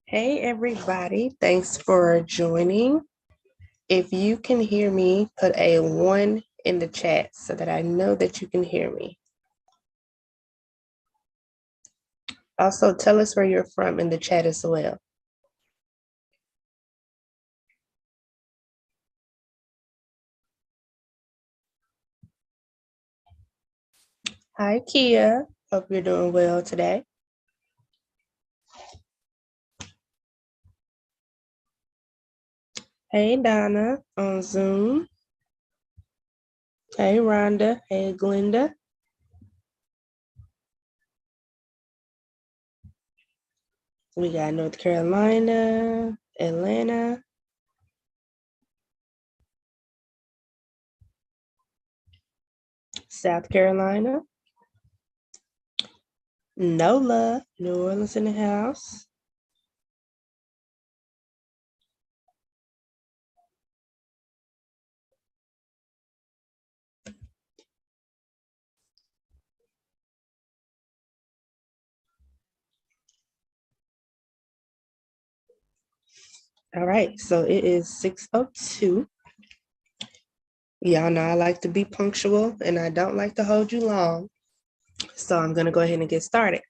Hey everybody, thanks for joining. If you can hear me, put a 1 in the chat so that I know that you can hear me. Also, tell us where you're from in the chat as well. Hi Kia, hope you're doing well today. Hey Donna on Zoom. Hey Rhonda, hey Glenda. We got North Carolina, Atlanta. South Carolina. NOLA, New Orleans in the house. All right, so it is 6:02. Y'all know I like to be punctual and I don't like to hold you long. So I'm going to go ahead and get started.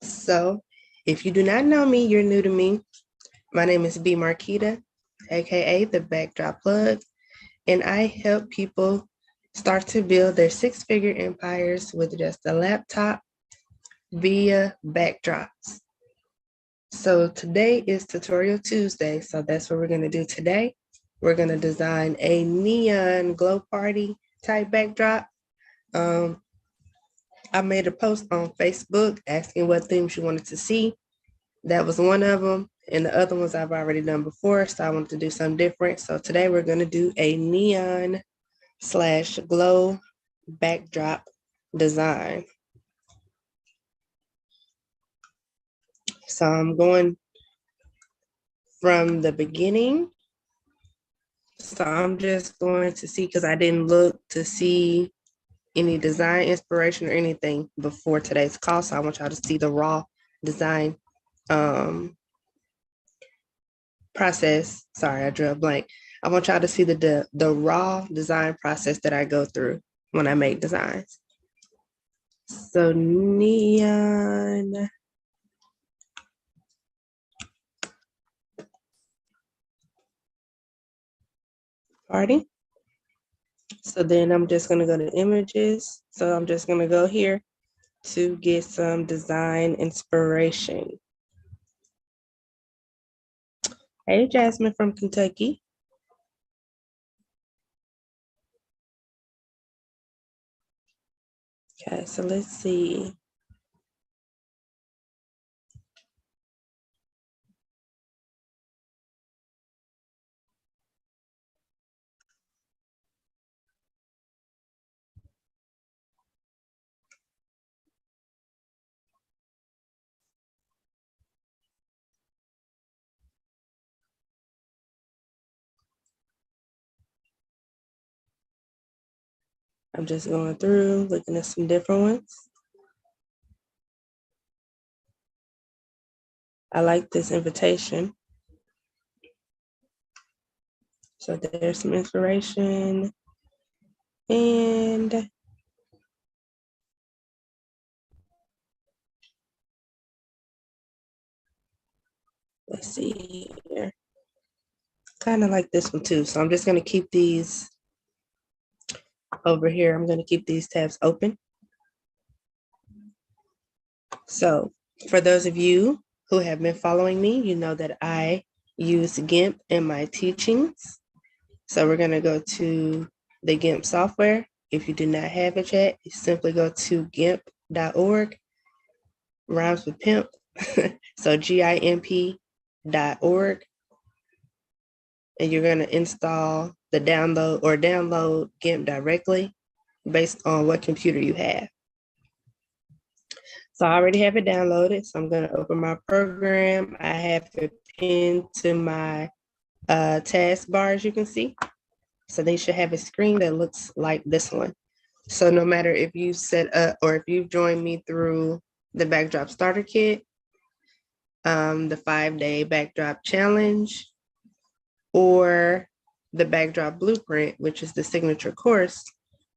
So if you do not know me, you're new to me. My name is B. Marquita, aka the Backdrop Plug, and I help people start to build their six-figure empires with just a laptop via backdrops. So today is Tutorial Tuesday, so that's what we're going to do today. We're going to design a neon glow party type backdrop. I made a post on Facebook asking what themes you wanted to see. That was one of them. And the other ones I've already done before, so I wanted to do something different. So today we're going to do a neon / glow backdrop design. So I'm going from the beginning. So I'm just going to see, because I didn't look to see any design inspiration or anything before today's call. So I want y'all to see the raw design process. Sorry, I drew a blank. I want y'all to see the raw design process that I go through when I make designs. So neon party. So then I'm just going to go to images. So I'm just going to go here to get some design inspiration. Hey, Jasmine from Kentucky. Okay, so let's see. I'm just going through, looking at some different ones. I like this invitation. So there's some inspiration. And let's see here. Kind of like this one too. So I'm just going to keep these over here. I'm going to keep these tabs open. So for those of you who have been following me, you know that I use GIMP in my teachings. So we're going to go to the GIMP software. If you do not have it yet, you simply go to gimp.org, rhymes with pimp. So GIMP.org. And you're going to install the download GIMP directly based on what computer you have. So I already have it downloaded. So I'm going to open my program. I have it pinned to my taskbar, as you can see. So they should have a screen that looks like this one. So no matter if you set up or if you've joined me through the Backdrop Starter Kit, the 5-day backdrop challenge, or the backdrop blueprint, which is the signature course,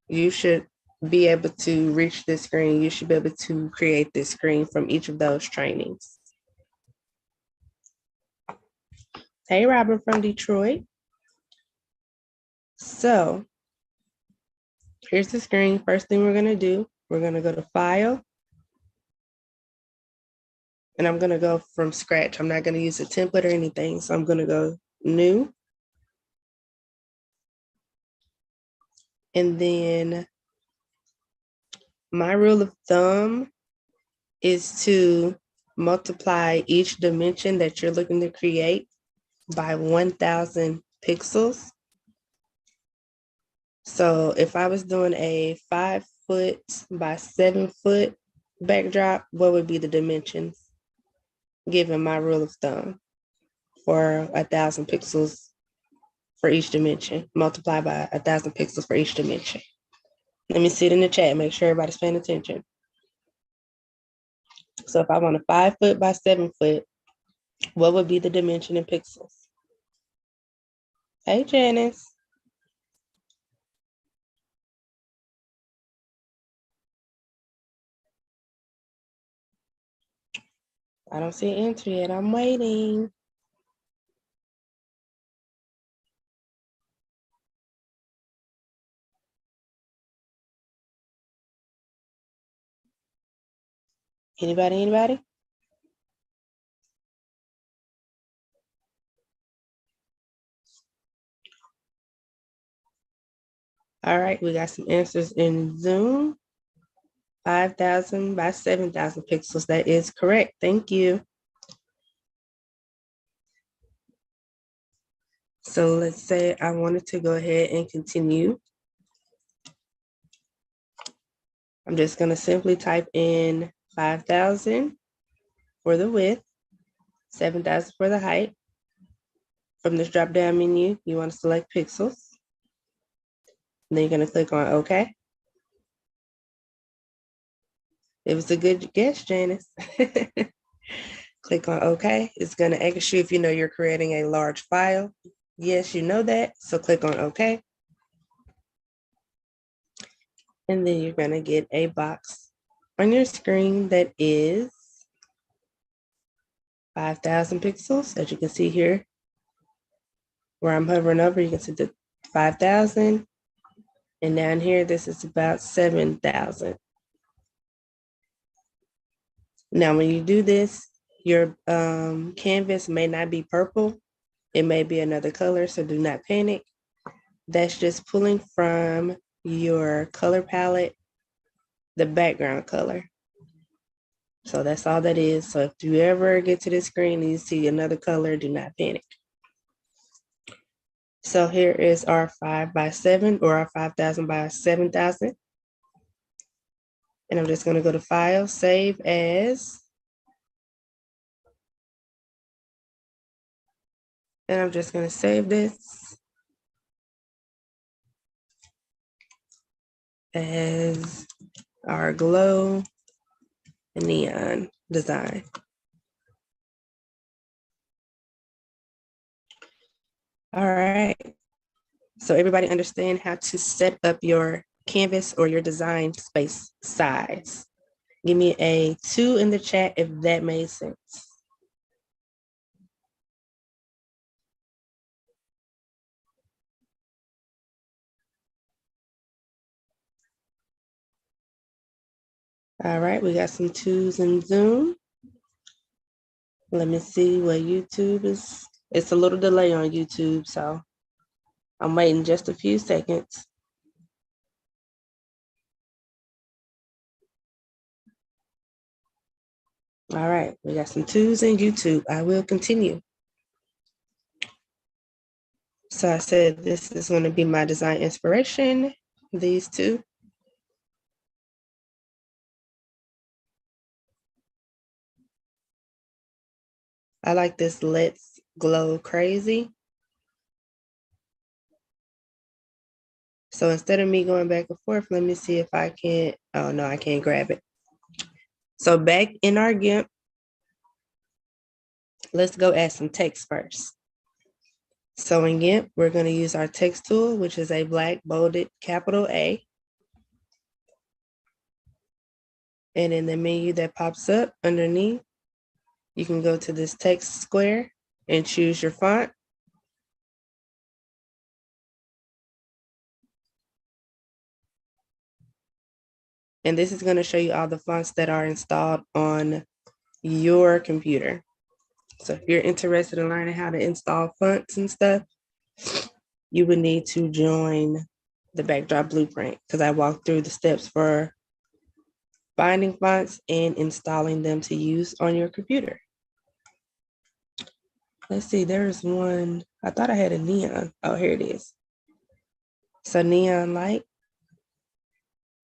you should be able to reach this screen. You should be able to create this screen from each of those trainings. Hey, Robert from Detroit. So here's the screen. First thing we're gonna do, we're gonna go to File, and I'm gonna go from scratch. I'm not gonna use a template or anything, so I'm gonna go New. And then my rule of thumb is to multiply each dimension that you're looking to create by 1,000 pixels. So if I was doing a 5 foot by 7 foot backdrop, what would be the dimensions given my rule of thumb for 1,000 pixels for each dimension, multiply by 1,000 pixels for each dimension? Let me see it in the chat, make sure everybody's paying attention. So if I want a 5 foot by 7 foot, what would be the dimension in pixels? Hey, Janice. I don't see an answer yet. I'm waiting. Anybody? All right, we got some answers in Zoom. 5,000 by 7,000 pixels. That is correct. Thank you. So let's say I wanted to go ahead and continue. I'm just going to simply type in 5,000 for the width, 7,000 for the height. From this drop-down menu, you want to select pixels. And then you're going to click on OK. It was a good guess, Janice. Click on OK. It's going to ask you if you know you're creating a large file. Yes, you know that. So click on OK. And then you're going to get a box on your screen that is 5,000 pixels. As you can see here, where I'm hovering over, you can see the 5,000. And down here, this is about 7,000. Now, when you do this, your canvas may not be purple. It may be another color, so do not panic. That's just pulling from your color palette the background color. So that's all that is. So if you ever get to this screen and you see another color, do not panic. So here is our 5 by 7 or our 5,000 by 7,000. And I'm just going to go to File, Save As. And I'm just going to save this as our glow neon design. All right. So everybody understand how to set up your canvas or your design space size. Give me a 2 in the chat if that made sense. All right, we got some 2s in Zoom. Let me see what YouTube is. It's a little delay on YouTube, so I'm waiting just a few seconds. All right, we got some 2s in YouTube. I will continue. So I said this is going to be my design inspiration, these 2. I like this Let's Glow Crazy. So instead of me going back and forth, let me see if I can, oh no, I can't grab it. So back in our GIMP, let's go add some text first. So in GIMP, we're going to use our text tool, which is a black bolded capital A. And in the menu that pops up underneath, you can go to this text square and choose your font. And this is going to show you all the fonts that are installed on your computer. So if you're interested in learning how to install fonts and stuff, you would need to join the Backdrop Blueprint, because I walked through the steps for finding fonts and installing them to use on your computer. Let's see, there's one. I thought I had a neon. Oh, here it is. So Neon Light.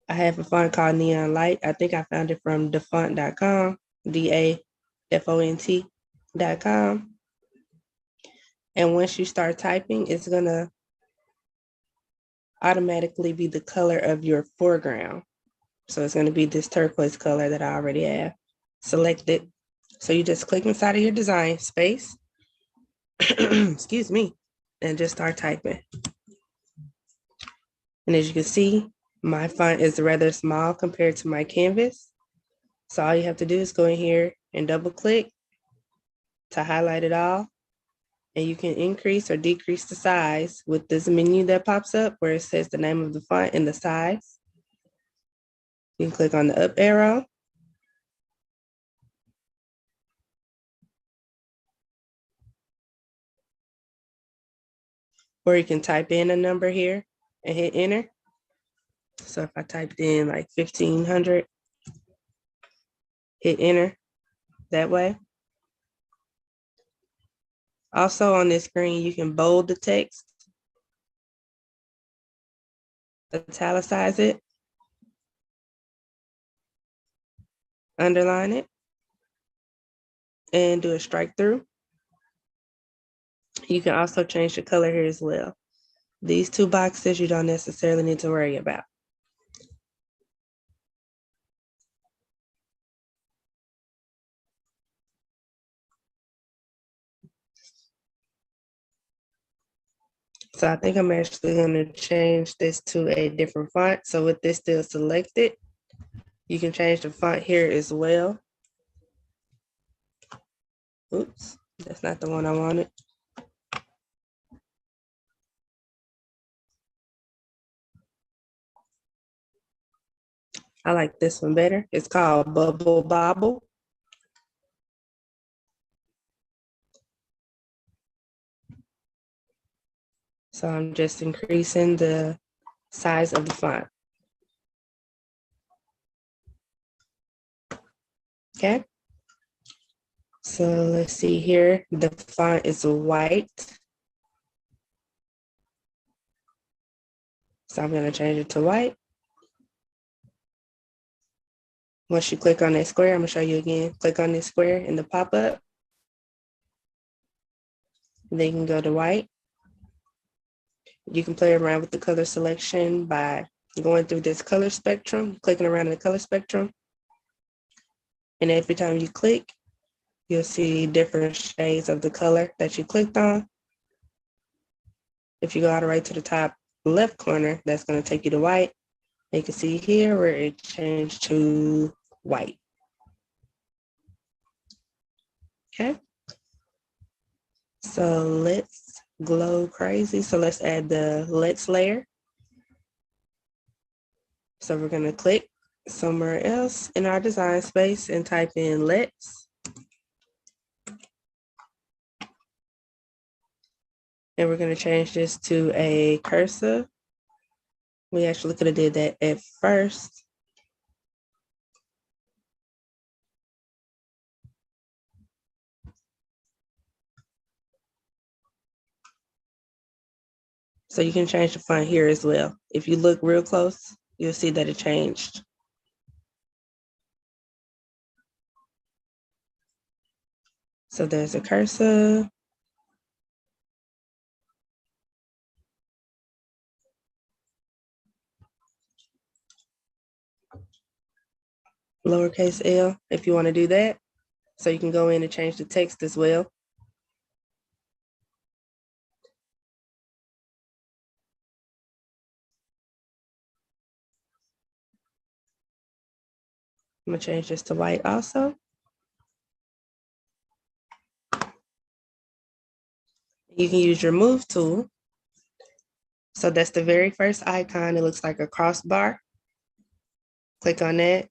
I have a font called Neon Light. I think I found it from dafont.com, DAFONT.com. And once you start typing, it's gonna automatically be the color of your foreground. So it's gonna be this turquoise color that I already have selected. So you just click inside of your design space, excuse me, and just start typing. And as you can see, my font is rather small compared to my canvas. So all you have to do is go in here and double click to highlight it all. And you can increase or decrease the size with this menu that pops up where it says the name of the font and the size. You can click on the up arrow. Or you can type in a number here and hit enter. So if I typed in like 1500, hit enter that way. Also on this screen, you can bold the text, italicize it, underline it, and do a strike through. You can also change the color here as well. These two boxes you don't necessarily need to worry about. So I think I'm actually going to change this to a different font. So with this still selected, you can change the font here as well. Oops, that's not the one I wanted. I like this one better. It's called Bubble Bobble. So I'm just increasing the size of the font. Okay. So let's see here. The font is white. So I'm going to change it to white. Once you click on that square, I'm going to show you again. Click on this square in the pop-up. Then you can go to white. You can play around with the color selection by going through this color spectrum, clicking around in the color spectrum. And every time you click, you'll see different shades of the color that you clicked on. If you go all the way to the top left corner, that's going to take you to white. You can see here where it changed to white. Okay. So let's glow crazy. So let's add the let's layer. So we're going to click somewhere else in our design space and type in let's. And we're going to change this to a cursor. We actually could have did that at first. So you can change the font here as well. If you look real close, you'll see that it changed. So there's a cursor. Lowercase l if you want to do that. So you can go in and change the text as well. I'm gonna change this to white also. You can use your move tool. So that's the very first icon. It looks like a crossbar. Click on that.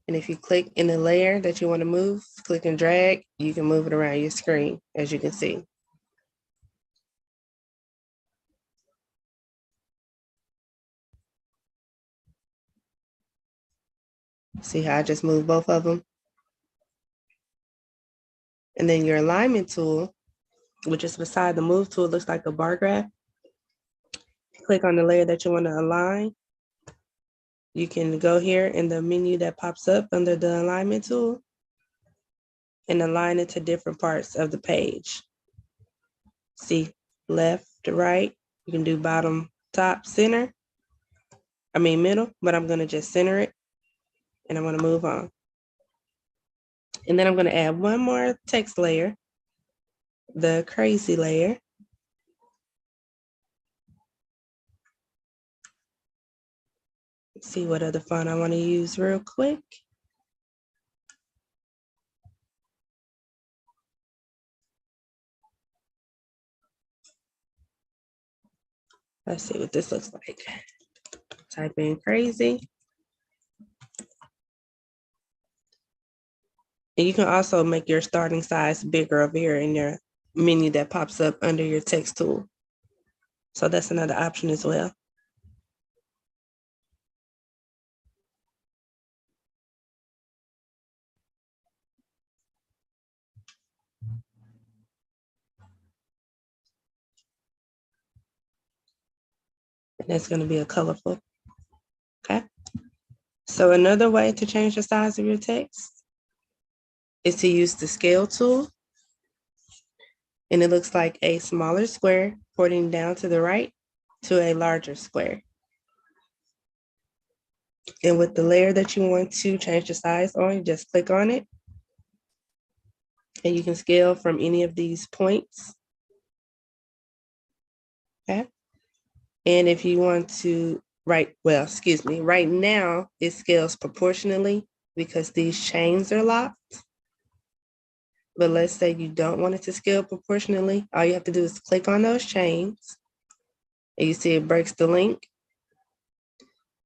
And if you click in the layer that you want to move, click and drag, you can move it around your screen, as you can see. See how I just moved both of them? And then your alignment tool, which is beside the move tool, looks like a bar graph. Click on the layer that you want to align. You can go here in the menu that pops up under the alignment tool and align it to different parts of the page. See, left to right. You can do bottom, top, center. Middle, but I'm gonna just center it and I'm gonna move on. And then I'm gonna add one more text layer, the crazy layer. Let's see what other font I wanna use real quick. Let's see what this looks like. Type in crazy. And you can also make your starting size bigger over here in your menu that pops up under your text tool. So that's another option as well. And that's gonna be a colorful, okay? So another way to change the size of your text is to use the scale tool. And it looks like a smaller square pointing down to the right to a larger square. And with the layer that you want to change the size on, you just click on it. And you can scale from any of these points. Okay. And if you want to right now it scales proportionally because these chains are locked. But let's say you don't want it to scale proportionally. All you have to do is click on those chains and you see it breaks the link.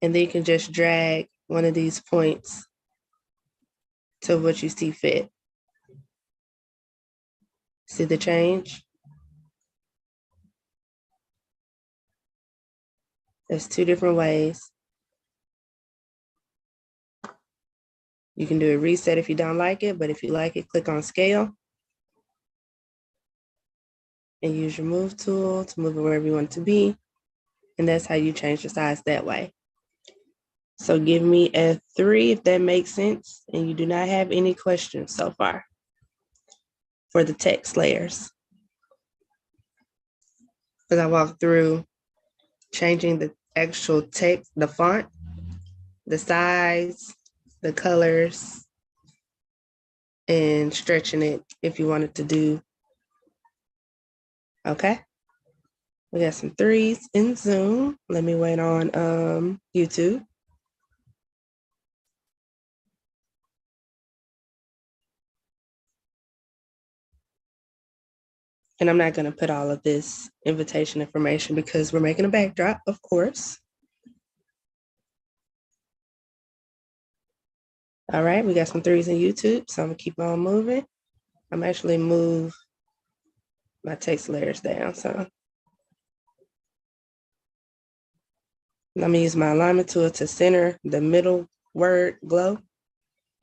And then you can just drag one of these points to what you see fit. See the change? There's two different ways. You can do a reset if you don't like it, but if you like it, click on scale and use your move tool to move it wherever you want it to be. And that's how you change the size that way. So give me a 3 if that makes sense and you do not have any questions so far for the text layers. Because I walked through changing the actual text, the font, the size, the colors, and stretching it if you wanted to do. Okay. We got some 3s in Zoom. Let me wait on YouTube. And I'm not going to put all of this invitation information because we're making a backdrop, of course. All right, we got some 3s in YouTube, so I'm gonna keep on moving. I'm actually move my text layers down, so I'm gonna use my alignment tool to center the middle word glow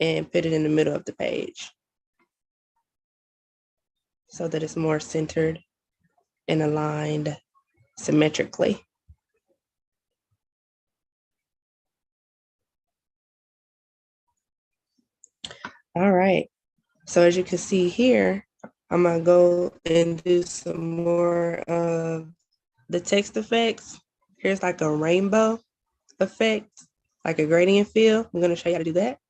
and put it in the middle of the page so that it's more centered and aligned symmetrically. All right, so as you can see here, I'm gonna go and do some more of the text effects. Here's like a rainbow effect, like a gradient fill. I'm gonna show you how to do that.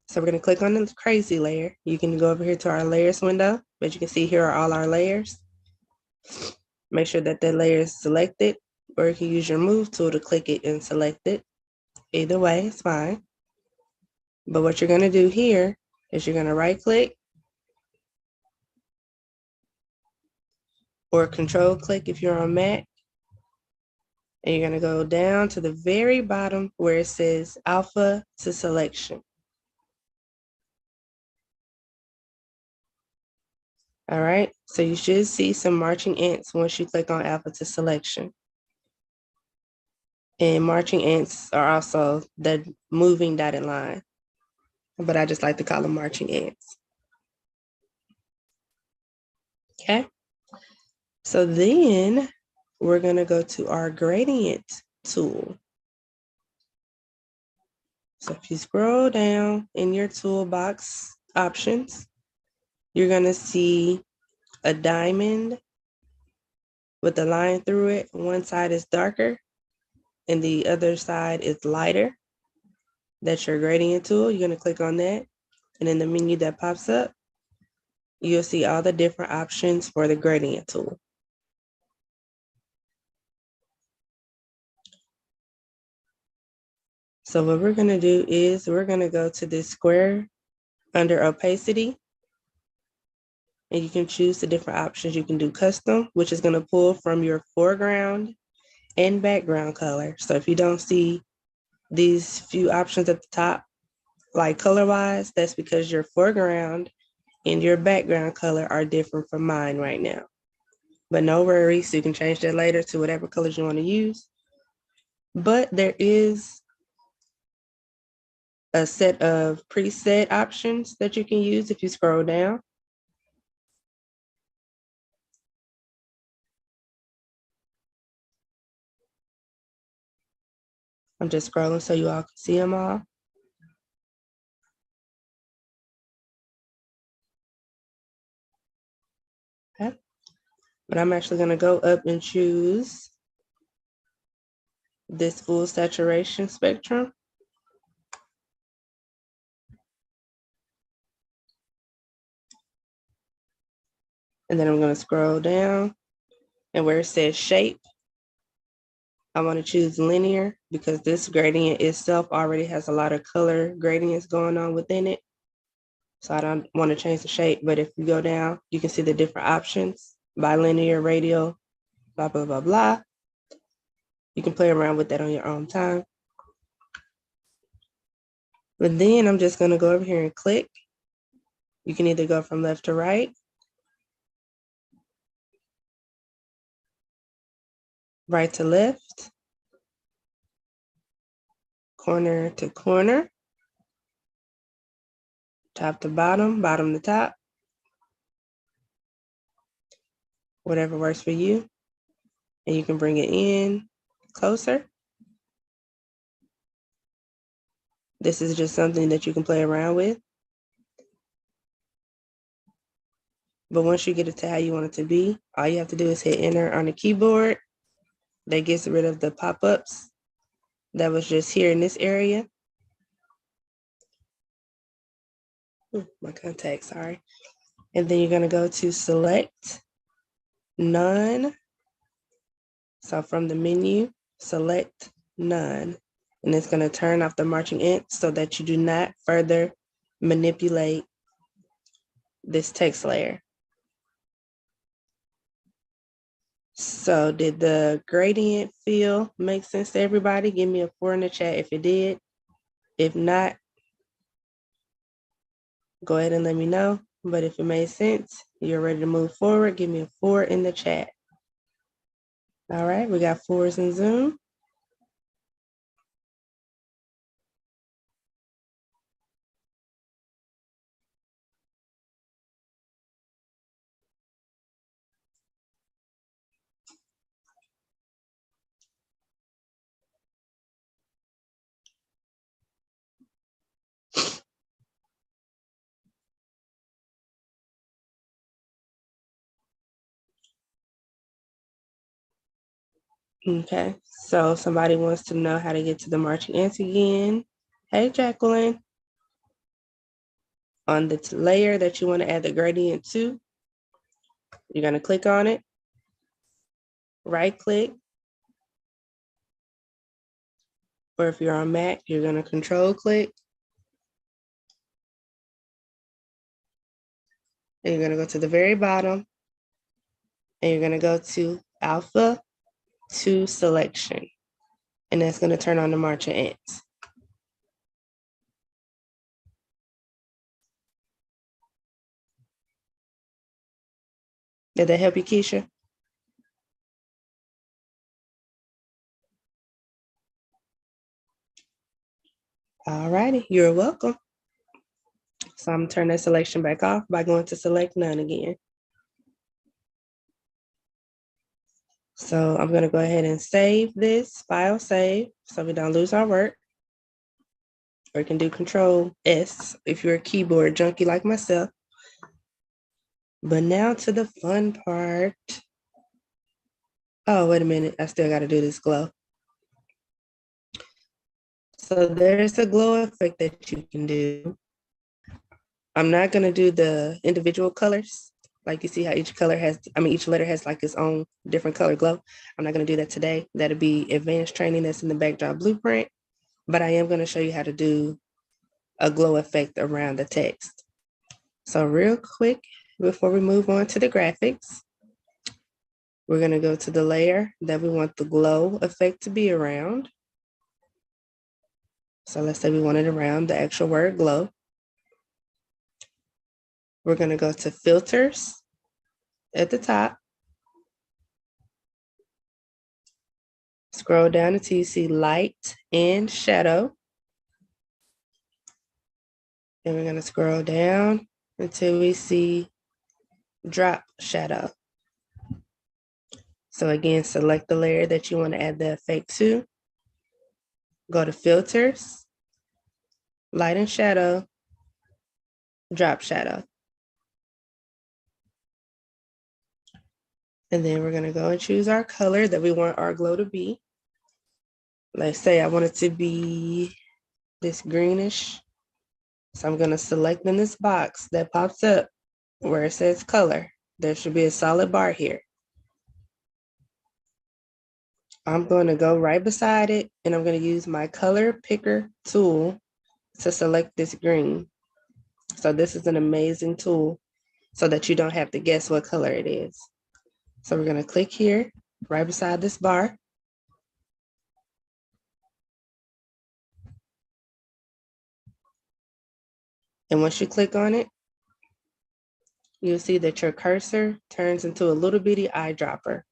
So we're gonna click on the crazy layer. You can go over here to our layers window, but you can see here are all our layers. Make sure that that layer is selected, or you can use your move tool to click it and select it. Either way, it's fine. But what you're going to do here is you're going to right click or control click if you're on Mac. And you're going to go down to the very bottom where it says alpha to selection. All right, so you should see some marching ants once you click on alpha to selection. And marching ants are also the moving dotted line, but I just like to call them marching ants. Okay, so then we're going to go to our gradient tool. So if you scroll down in your toolbox options, you're going to see a diamond with a line through it. One side is darker and the other side is lighter. That's your gradient tool. You're going to click on that. And in the menu that pops up, you'll see all the different options for the gradient tool. So what we're going to do is we're going to go to this square under opacity. And you can choose the different options. You can do custom, which is going to pull from your foreground and background color. So if you don't see these few options at the top, like color-wise, that's because your foreground and your background color are different from mine right now. But no worries, you can change that later to whatever colors you want to use. But there is a set of preset options that you can use if you scroll down. I'm just scrolling so you all can see them all. Okay. But I'm actually going to go up and choose this full saturation spectrum. And then I'm going to scroll down, and where it says shape, I want to choose linear because this gradient itself already has a lot of color gradients going on within it. So I don't want to change the shape, but if you go down, you can see the different options, bilinear, radial, blah, blah, blah, blah. You can play around with that on your own time. But then I'm just going to go over here and click. You can either go from left to right, right to left, corner to corner, top to bottom, bottom to top, whatever works for you. And you can bring it in closer. This is just something that you can play around with. But once you get it to how you want it to be, all you have to do is hit enter on the keyboard. That gets rid of the pop-ups that was just here in this area. My contact, sorry. And then you're going to go to select none. So from the menu, select none. And it's going to turn off the marching ants so that you do not further manipulate this text layer. So did the gradient feel make sense to everybody? Give me a 4 in the chat if it did. If not, go ahead and let me know. But if it made sense, you're ready to move forward, give me a 4 in the chat. All right, we got 4s in Zoom. Okay, so somebody wants to know how to get to the marching ants again. Hey, Jacqueline. On the layer that you want to add the gradient to, you're going to click on it, right click, or if you're on Mac, you're going to control click And you're gonna go to the very bottom and you're gonna go to Alpha to Selection. And that's gonna turn on the marching ants. Did that help you, Keisha? All righty, you're welcome. So I'm gonna turn that selection back off by going to select none again. So I'm gonna go ahead and save this, file save, so we don't lose our work. Or you can do Control S if you're a keyboard junkie like myself. But now to the fun part. Oh, wait a minute, I still gotta do this glow. So there's a glow effect that you can do. I'm not gonna do the individual colors. Like you see how each color has, each letter has like its own different color glow. I'm not gonna do that today. That'll be advanced training that's in the backdrop blueprint. But I am gonna show you how to do a glow effect around the text. So real quick, before we move on to the graphics, we're gonna go to the layer that we want the glow effect to be around. So let's say we want it around the actual word glow. We're gonna go to filters at the top. Scroll down until you see light and shadow. Then we're gonna scroll down until we see drop shadow. So again, select the layer that you want to add the effect to. Go to filters, light and shadow, drop shadow. And then we're gonna go and choose our color that we want our glow to be. Let's say I want it to be this greenish. So I'm gonna select in this box that pops up where it says color. There should be a solid bar here. I'm going to go right beside it and I'm going to use my color picker tool to select this green. So this is an amazing tool so that you don't have to guess what color it is. So we're going to click here right beside this bar. And once you click on it, you'll see that your cursor turns into a little bitty eyedropper.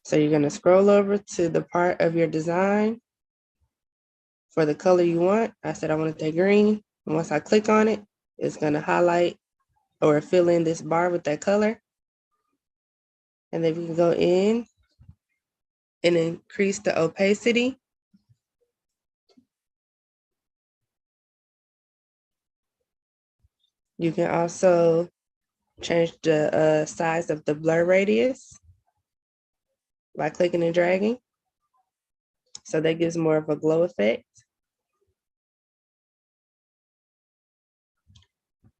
So you're going to scroll over to the part of your design for the color you want. I said I wanted that green. And once I click on it, it's going to highlight or fill in this bar with that color. And then we can go in and increase the opacity. You can also change the size of the blur radius by clicking and dragging. So that gives more of a glow effect.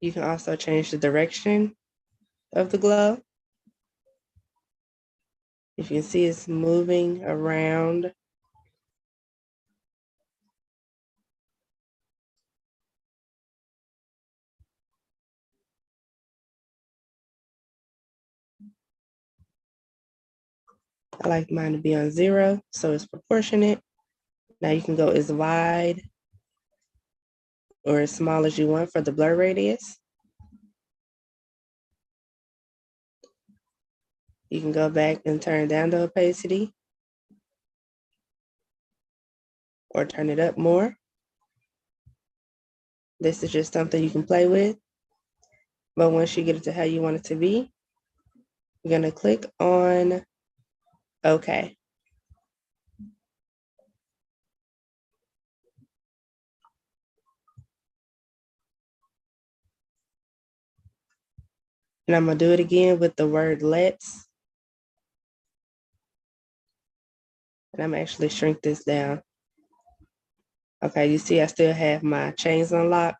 You can also change the direction of the glow. If you can see, it's moving around. I like mine to be on 0, so it's proportionate. Now you can go as wide or as small as you want for the blur radius. You can go back and turn down the opacity or turn it up more. This is just something you can play with. But once you get it to how you want it to be, you're gonna click on OK. And I'm gonna do it again with the word let's. And I'm actually shrink this down. Okay, you see I still have my chains unlocked.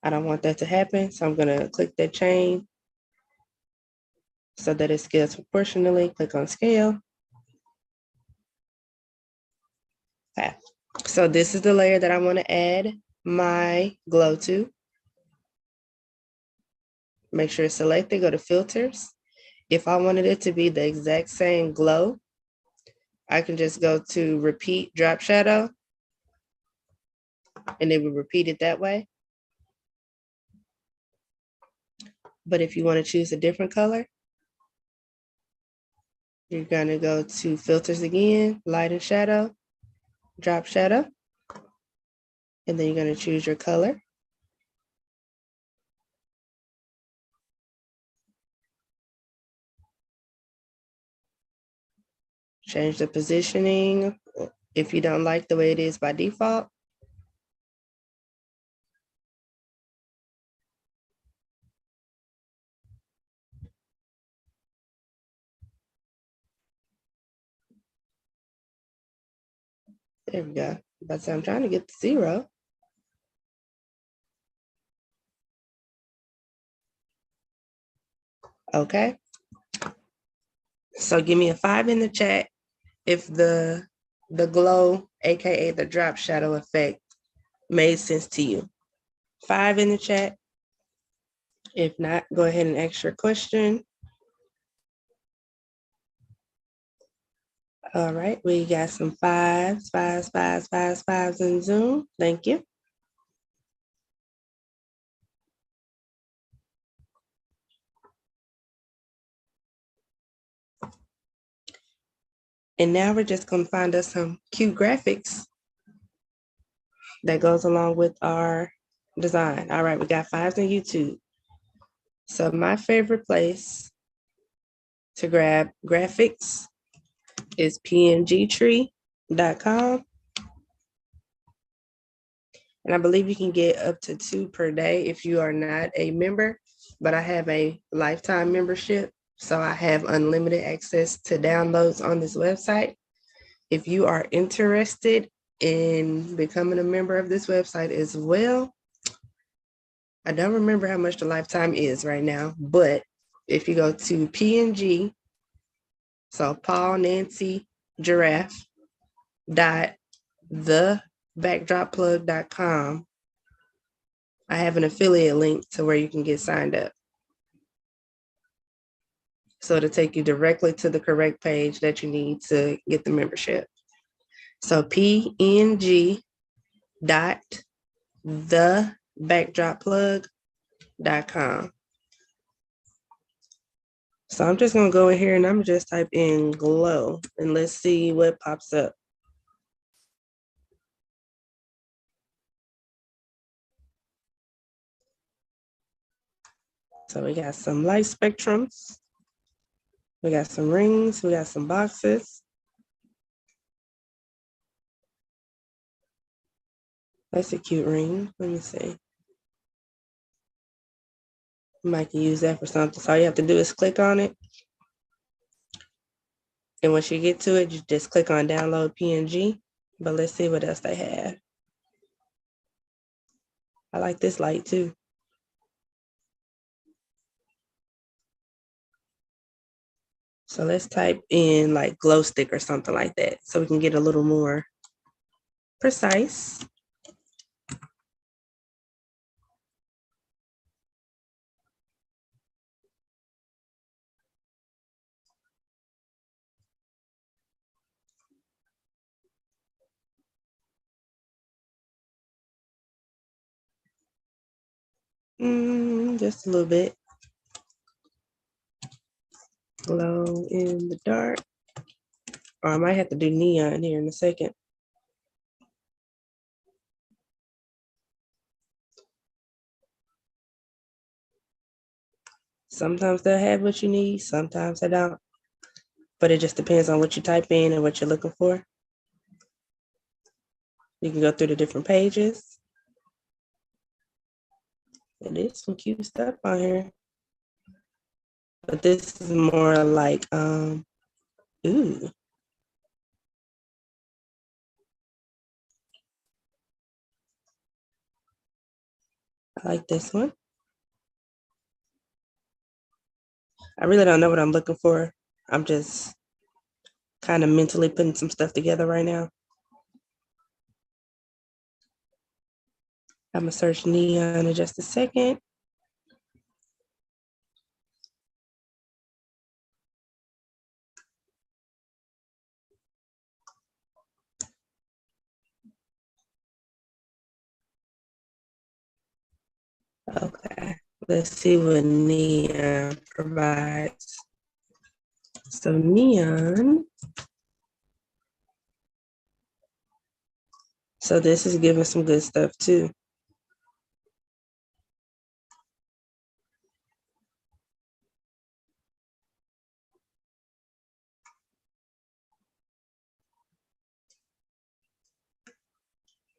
I don't want that to happen, so I'm gonna click that chain so that it scales proportionally. Click on scale. Okay, so this is the layer that I wanna add my glow to. make sure it's selected, go to filters. If I wanted it to be the exact same glow, I can just go to repeat drop shadow and it will repeat it that way. But if you want to choose a different color, you're going to go to filters again, light and shadow, drop shadow, and then you're going to choose your color. Change the positioning if you don't like the way it is by default. There we go. But I'm trying to get to 0. Okay. So give me a 5 in the chat if the glow, aka the drop shadow effect, made sense to you. 5 in the chat. If not, go ahead and ask your question. All right, we got some fives in Zoom. Thank you. And now we're just going to find us some cute graphics that goes along with our design. All right, we got 5s on YouTube. So my favorite place to grab graphics is pngtree.com. And I believe you can get up to 2 per day if you are not a member, but I have a lifetime membership. So I have unlimited access to downloads on this website. If you are interested in becoming a member of this website as well, I don't remember how much the lifetime is right now, but if you go to PNG, so Paul, Nancy, Giraffe, thebackdropplug.com, I have an affiliate link to where you can get signed up. So it'll take you directly to the correct page that you need to get the membership. So png.thebackdropplug.com. So I'm just gonna go in here and I'm just type in glow and let's see what pops up. So we got some light spectrums. We got some rings, we got some boxes. That's a cute ring. Let me see. I might use that for something. So all you have to do is click on it. And once you get to it, you just click on download PNG. But let's see what else they have. I like this light too. So let's type in like glow stick or something like that so we can get a little more precise. Just a little bit. Glow in the dark. Or I might have to do neon here in a second. Sometimes they'll have what you need, sometimes they don't. But it just depends on what you type in and what you're looking for. You can go through the different pages. It is some cute stuff on here. But this is more like, ooh. I like this one. I really don't know what I'm looking for. I'm just kind of mentally putting some stuff together right now. I'm gonna search neon in just a second. Okay, let's see what neon provides. So neon, so this is giving some good stuff too.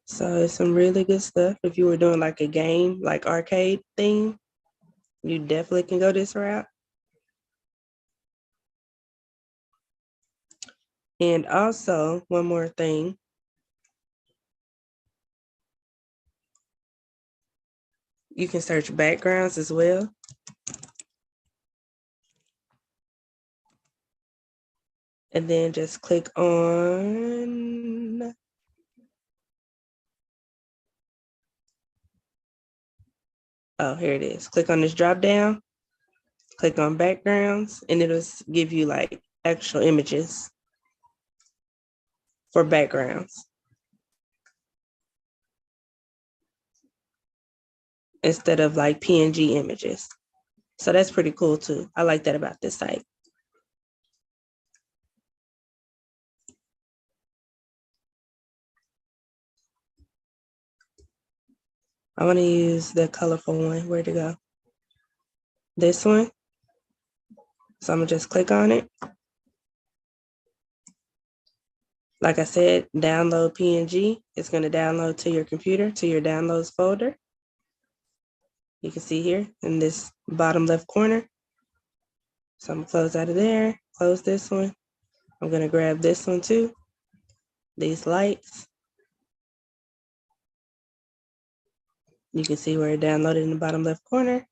So it's some really good stuff. If you were doing like a game, like arcade theme, you definitely can go this route. And also, one more thing, you can search backgrounds as well. And then just click on, oh, here it is. Click on this drop down, click on backgrounds, and it'll give you like actual images for backgrounds instead of like PNG images. So that's pretty cool too. I like that about this site. I want to use the colorful one. Where'd it go? This one. So I'm gonna just click on it. Like I said, download PNG. It's gonna download to your computer, to your downloads folder. You can see here in this bottom left corner. So I'm gonna close out of there, close this one. I'm gonna grab this one too, these lights. You can see where it downloaded in the bottom left corner.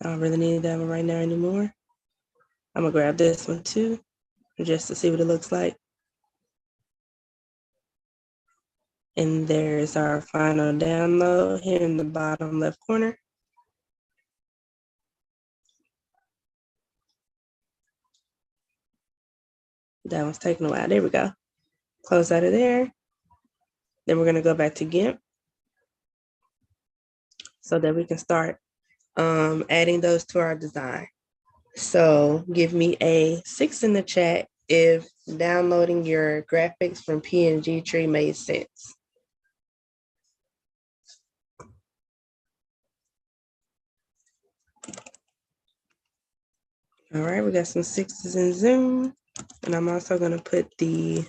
I don't really need that one right now anymore. I'm gonna grab this one too, just to see what it looks like. And there's our final download here in the bottom left corner. That one's taking a while. There we go. Close out of there. Then we're gonna go back to GIMP so that we can start adding those to our design. So give me a 6 in the chat if downloading your graphics from PNG tree made sense. All right, we got some 6s in Zoom. And I'm also gonna put the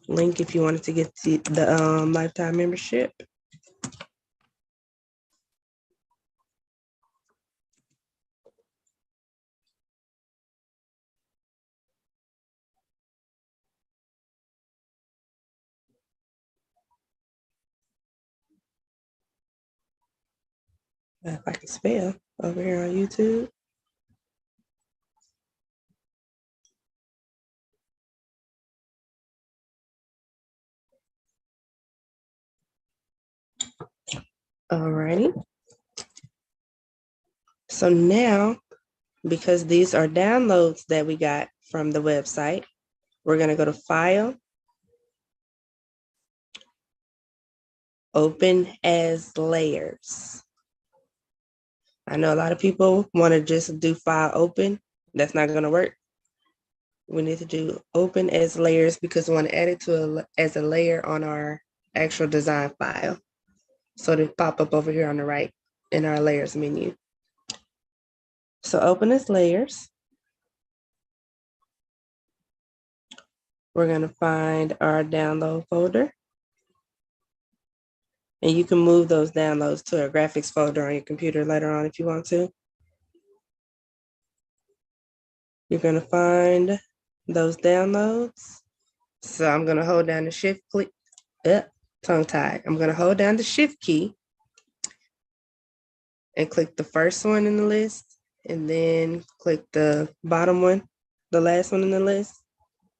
link if you wanted to get the lifetime membership. If I can spell over here on YouTube. All righty. So now, because these are downloads that we got from the website, we're gonna go to File, Open as Layers. I know a lot of people want to just do File Open. That's not gonna work. We need to do Open as Layers because we want to add it to as a layer on our actual design file. So it'll pop up over here on the right in our layers menu. So open as layers. We're going to find our download folder. And you can move those downloads to a graphics folder on your computer later on if you want to. You're going to find those downloads. So I'm going to hold down the shift click, tongue tied. I'm going to hold down the shift key and click the first one in the list, and then click the bottom one, the last one in the list,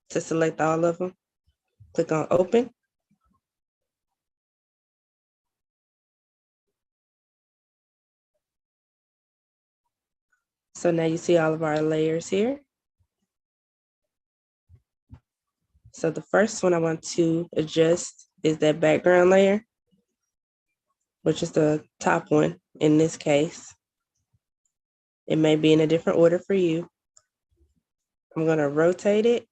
to select all of them. Click on open. So now you see all of our layers here. So the first one I want to adjust is that background layer, which is the top one in this case. It may be in a different order for you. I'm going to rotate it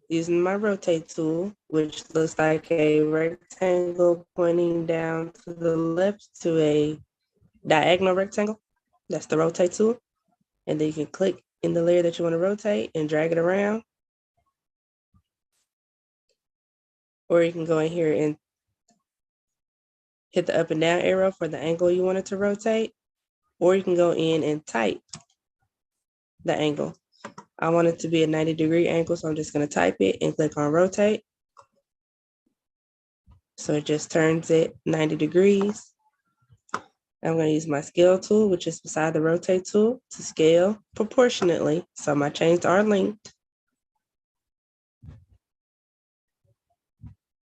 using my rotate tool, which looks like a rectangle pointing down to the left to a diagonal rectangle. That's the rotate tool. And then you can click in the layer that you want to rotate and drag it around. Or you can go in here and hit the up and down arrow for the angle you want it to rotate. Or you can go in and type the angle. I want it to be a 90-degree angle, so I'm just going to type it and click on rotate. So it just turns it 90 degrees. I'm going to use my scale tool, which is beside the rotate tool, to scale proportionately. So my chains are linked.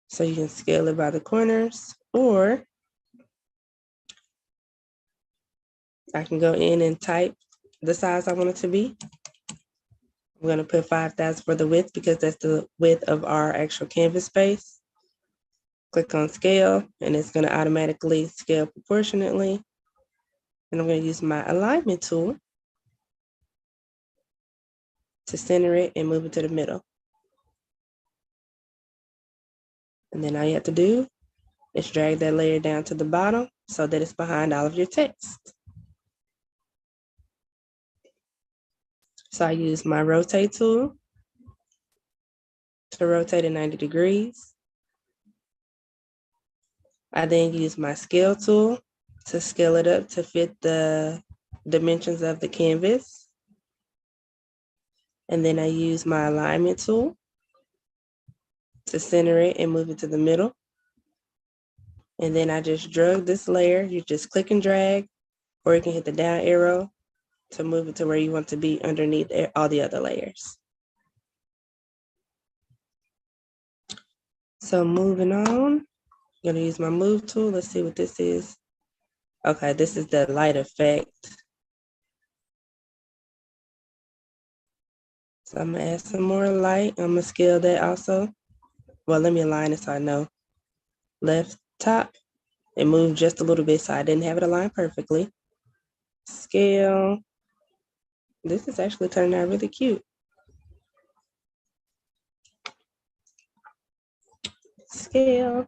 So you can scale it by the corners, or I can go in and type the size I want it to be. I'm going to put 5,000 for the width because that's the width of our actual canvas space. Click on scale, and it's going to automatically scale proportionately. And I'm going to use my alignment tool to center it and move it to the middle. And then all you have to do is drag that layer down to the bottom so that it's behind all of your text. So I use my rotate tool to rotate it 90 degrees. I then use my scale tool to scale it up to fit the dimensions of the canvas. And then I use my alignment tool to center it and move it to the middle. And then I just drag this layer. You just click and drag, or you can hit the down arrow to move it to where you want to be underneath all the other layers. So moving on, I'm gonna use my move tool. Let's see what this is. Okay, this is the light effect. So I'm gonna add some more light. I'm gonna scale that also. Well, let me align it so I know. Left top, and move just a little bit so I didn't have it aligned perfectly. Scale. This is actually turning out really cute. Scale.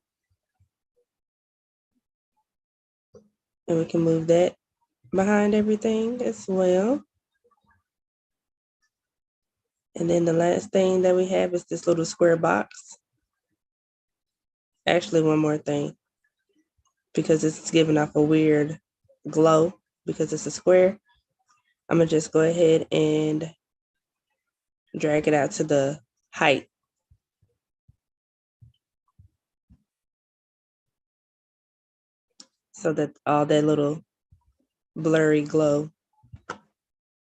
And we can move that behind everything as well. And then the last thing that we have is this little square box. Actually, one more thing, because it's giving off a weird glow because it's a square. I'm gonna just go ahead and drag it out to the height. So that all that little blurry glow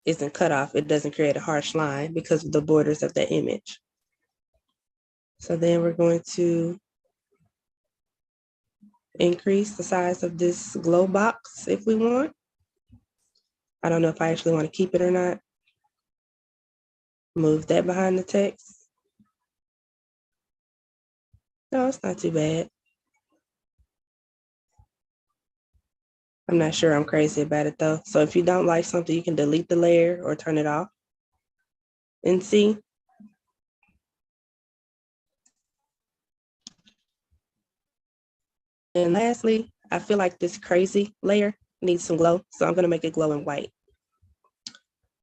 isn't cut off. It doesn't create a harsh line because of the borders of the image. So then we're going to increase the size of this glow box if we want. I don't know if I actually want to keep it or not. Move that behind the text. No, it's not too bad. I'm not sure I'm crazy about it though. So if you don't like something, you can delete the layer or turn it off and see. And lastly, I feel like this crazy layer needs some glow. So I'm gonna make it glow in white.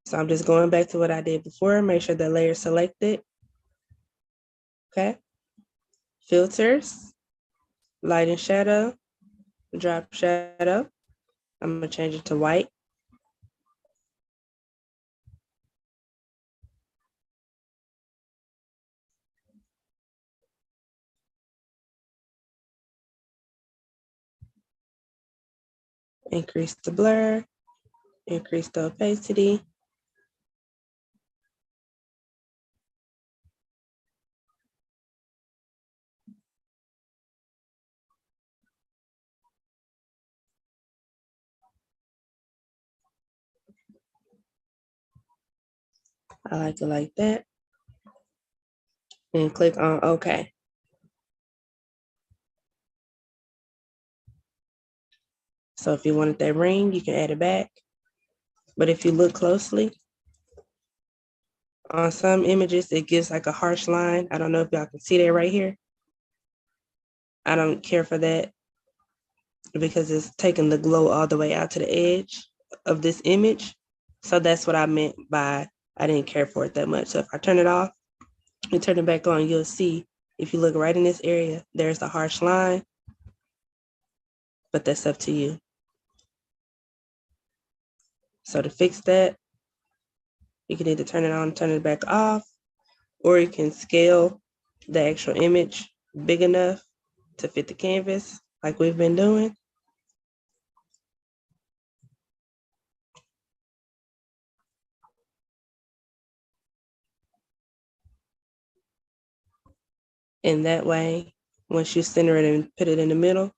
So I'm just going back to what I did before. Make sure the layer is selected. Okay. Filters, light and shadow, drop shadow. I'm gonna change it to white. Increase the blur, increase the opacity. I like it like that. And click on OK. So if you wanted that ring, you can add it back. But if you look closely, on some images, it gives like a harsh line. I don't know if y'all can see that right here. I don't care for that because it's taking the glow all the way out to the edge of this image. So that's what I meant by I didn't care for it that much. So if I turn it off and turn it back on, you'll see if you look right in this area, there's a harsh line, but that's up to you. So to fix that, you can either turn it on, turn it back off, or you can scale the actual image big enough to fit the canvas like we've been doing. And that way, once you center it and put it in the middle,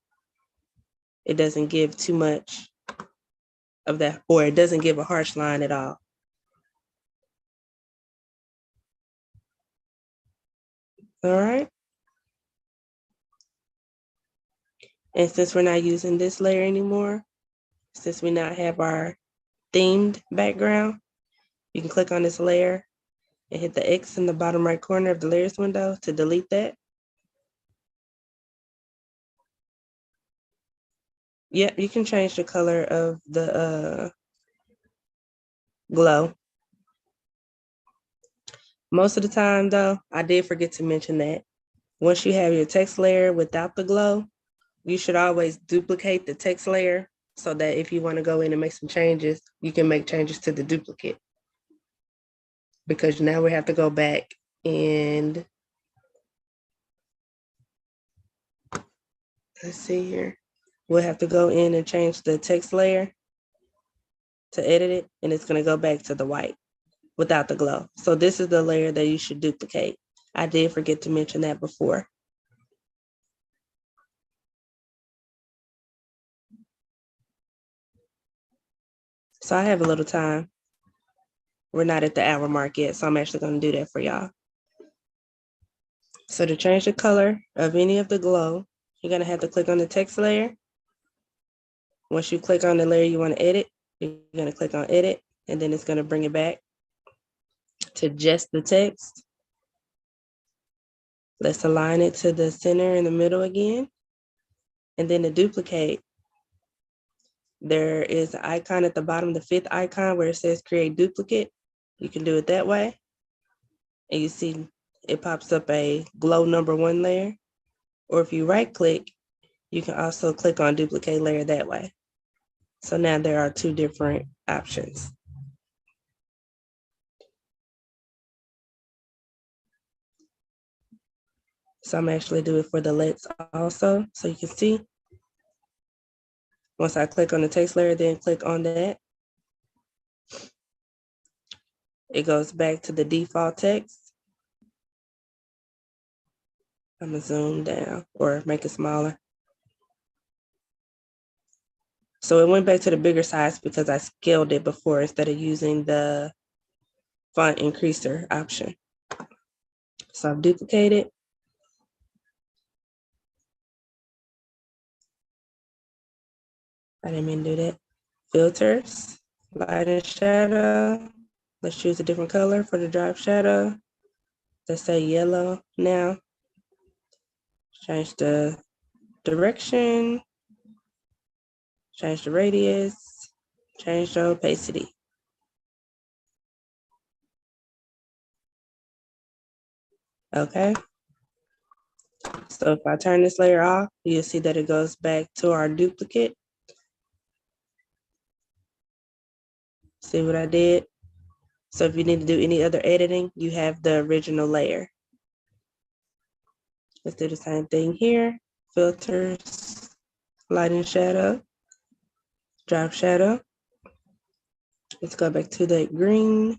it doesn't give too much of that, or it doesn't give a harsh line at all. All right. And since we're not using this layer anymore, since we now have our themed background, you can click on this layer and hit the X in the bottom right corner of the layers window to delete that. Yeah, you can change the color of the glow. Most of the time though, I did forget to mention that once you have your text layer without the glow, you should always duplicate the text layer so that if you want to go in and make some changes, you can make changes to the duplicate. Because now we have to go back and let's see here. We'll have to go in and change the text layer to edit it, and it's going to go back to the white without the glow. So this is the layer that you should duplicate. I did forget to mention that before. So I have a little time. We're not at the hour mark yet, so I'm actually going to do that for y'all. So to change the color of any of the glow, you're going to have to click on the text layer. Once you click on the layer you want to edit, you're going to click on edit, and then it's going to bring it back to just the text. Let's align it to the center in the middle again. And then to duplicate, there is an icon at the bottom, the fifth icon where it says create duplicate. You can do it that way. And you see it pops up a glow #1 layer. Or if you right click, you can also click on duplicate layer that way. So now there are two different options. So I'm actually doing it for the LEDs also, so you can see. Once I click on the text layer, then click on that, it goes back to the default text. I'm gonna zoom down or make it smaller. So it went back to the bigger size because I scaled it before instead of using the font increaser option. So I've duplicated. I didn't mean to do that. Filters, light and shadow. Let's choose a different color for the drop shadow. Let's say yellow now. Change the direction, change the radius, change the opacity. Okay. So if I turn this layer off, you'll see that it goes back to our duplicate. See what I did? So if you need to do any other editing, you have the original layer. Let's do the same thing here. Filters, light and shadow, drop shadow. Let's go back to that green.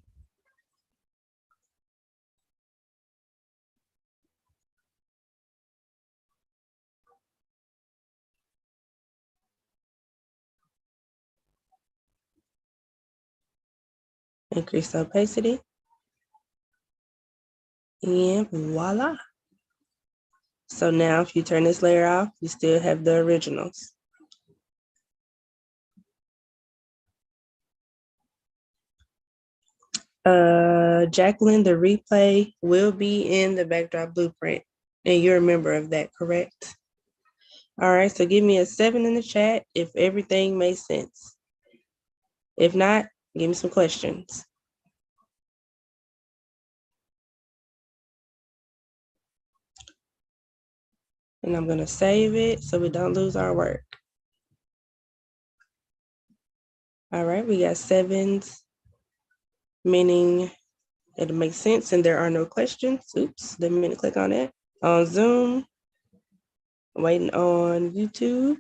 Increase the opacity. And voila. So now if you turn this layer off, you still have the originals. Jacqueline, the replay will be in the backdrop blueprint, and you're a member of that, correct? All right, so give me a 7 in the chat if everything makes sense. If not, give me some questions. And I'm gonna save it so we don't lose our work. All right, we got 7s, meaning it makes sense and there are no questions. Oops, didn't mean to click on that. On Zoom, waiting on YouTube.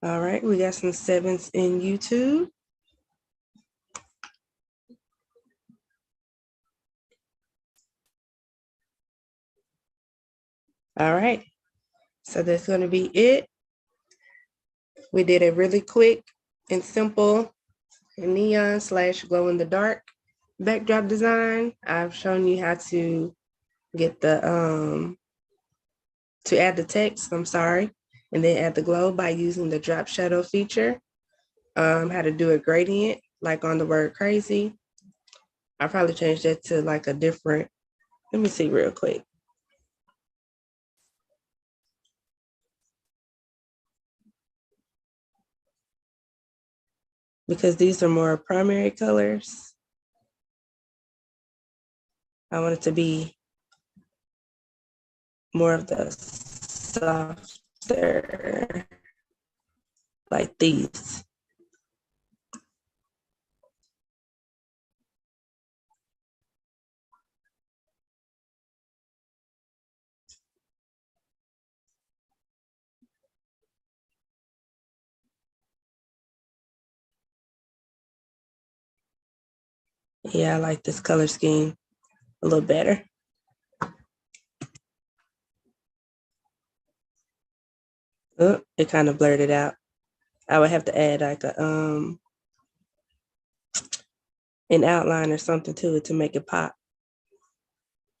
All right, we got some 7s in YouTube. All right, so that's gonna be it. We did a really quick and simple neon / glow in the dark backdrop design. I've shown you how to get the, to add the text, and then add the glow by using the drop shadow feature. How to do a gradient, like on the word crazy. I'll probably change that to like a different, let me see real quick. Because these are more primary colors, I want it to be more of the softer, like these. Yeah, I like this color scheme a little better. Oh, it kind of blurred it out. I would have to add like a an outline or something to it to make it pop.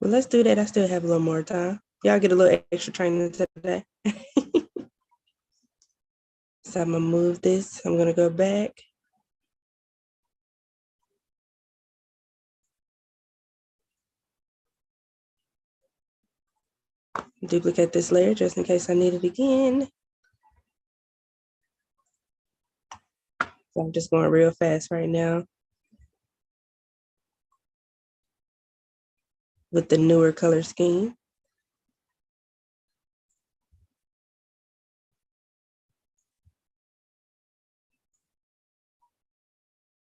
Well, let's do that. I still have a little more time. Y'all get a little extra training today. So I'm gonna move this. I'm gonna go back. Duplicate this layer just in case I need it again. So I'm just going real fast right now with the newer color scheme.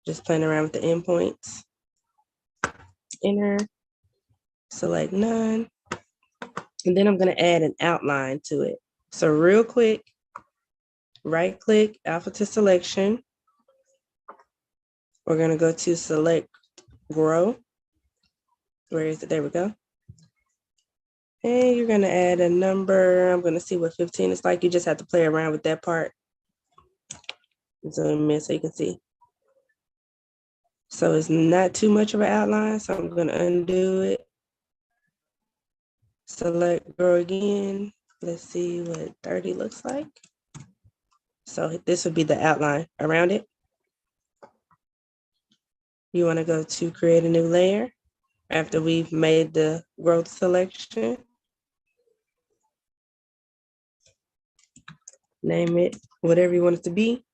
Just playing around with the endpoints. Enter, select none. And then I'm gonna add an outline to it. So real quick, right click, alpha to selection. We're gonna go to select grow. Where is it? There we go. And you're gonna add a number. I'm gonna see what 15 is like. You just have to play around with that part. Zoom in so you can see. So it's not too much of an outline. So I'm gonna undo it. Select grow again. Let's see what 30 looks like. So this would be the outline around it. You wanna go to create a new layer after we've made the growth selection. Name it whatever you want it to be.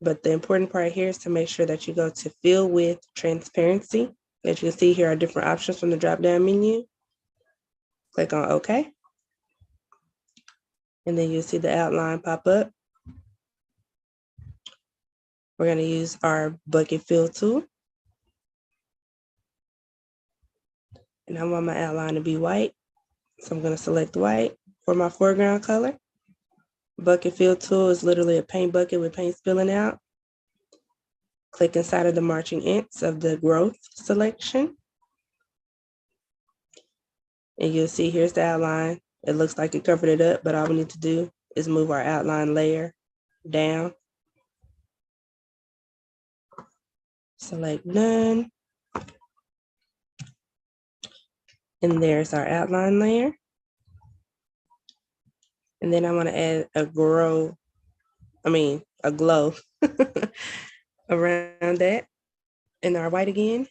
But the important part here is to make sure that you go to fill with transparency. As you can see, here are different options from the drop-down menu. Click on OK. And then you'll see the outline pop up. We're going to use our bucket fill tool. And I want my outline to be white. So I'm going to select white for my foreground color. Bucket fill tool is literally a paint bucket with paint spilling out. Click inside of the marching ants of the growth selection. And you'll see here's the outline. It looks like it covered it up, but all we need to do is move our outline layer down. Select none. And there's our outline layer. And then I want to add a grow a glow around that. And our white again.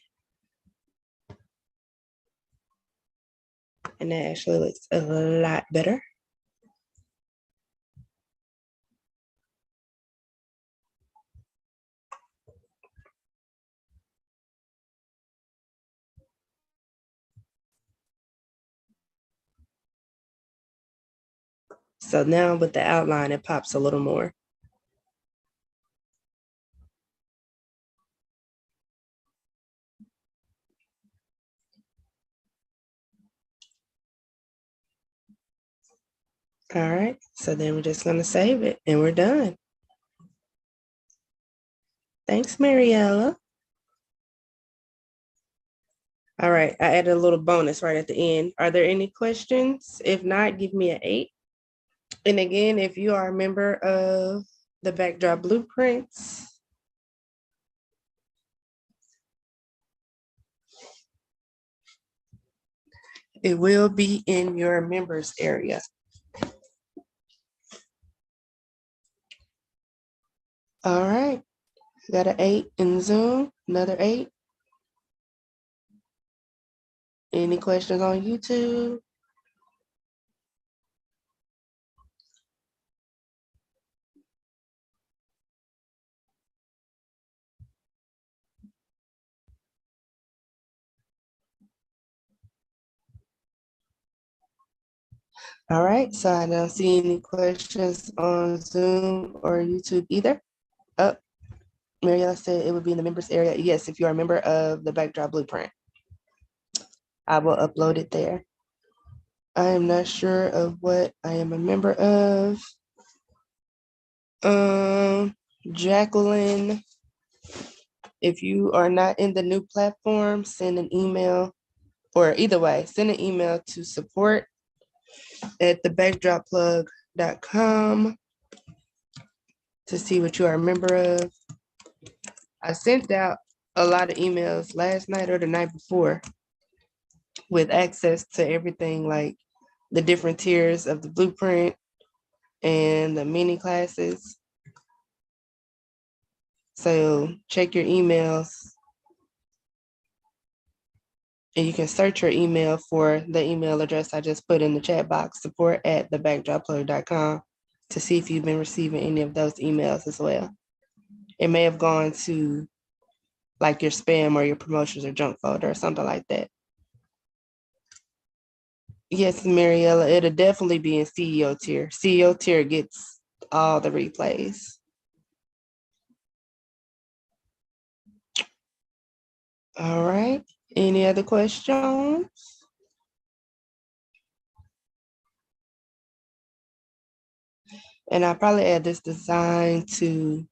And that actually looks a lot better. So now with the outline, it pops a little more. All right, so then we're just gonna save it and we're done. Thanks, Mariella. All right, I added a little bonus right at the end. Are there any questions? If not, give me an 8. And again, if you are a member of the Backdrop Blueprints, it will be in your members area. All right, got an 8 in Zoom, another 8. Any questions on YouTube? All right, so I don't see any questions on Zoom or YouTube either. Oh, Mariella said it would be in the members area. Yes, if you are a member of the Backdrop Blueprint, I will upload it there. I am not sure of what I am a member of. Jacqueline, if you are not in the new platform, send an email, or either way, send an email to support@thebackdropplug.com to see what you are a member of. I sent out a lot of emails last night or the night before with access to everything, like the different tiers of the blueprint and the mini classes. So check your emails, and you can search your email for the email address I just put in the chat box, support@thebackdropplug.com, to see if you've been receiving any of those emails as well. It may have gone to like your spam or your promotions or junk folder or something like that. Yes, Mariella, it'll definitely be in CEO tier. CEO tier gets all the replays. All right. Any other questions? And I'll probably add this design to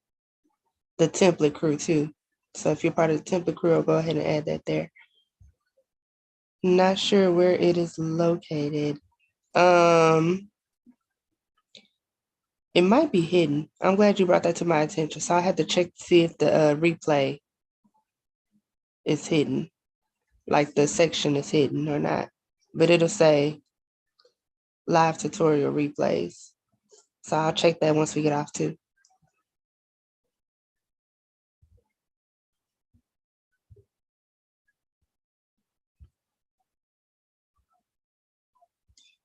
the template crew too. So if you're part of the template crew, I'll go ahead and add that there. Not sure where it is located. It might be hidden. I'm glad you brought that to my attention. So I had to check to see if the replay is hidden, like the section is hidden or not. But it'll say live tutorial replays. So I'll check that once we get off too.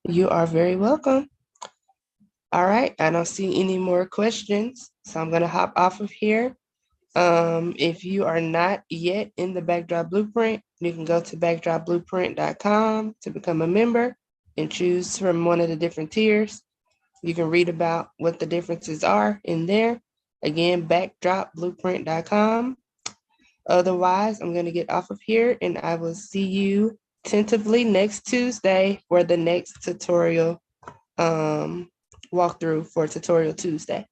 You are very welcome. All right, I don't see any more questions, so I'm gonna hop off of here. If you are not yet in the Backdrop Blueprint, you can go to backdropblueprint.com to become a member and choose from one of the different tiers. You can read about what the differences are in there. Again, backdropblueprint.com. Otherwise, I'm going to get off of here and I will see you tentatively next Tuesday for the next tutorial walkthrough for Tutorial Tuesday.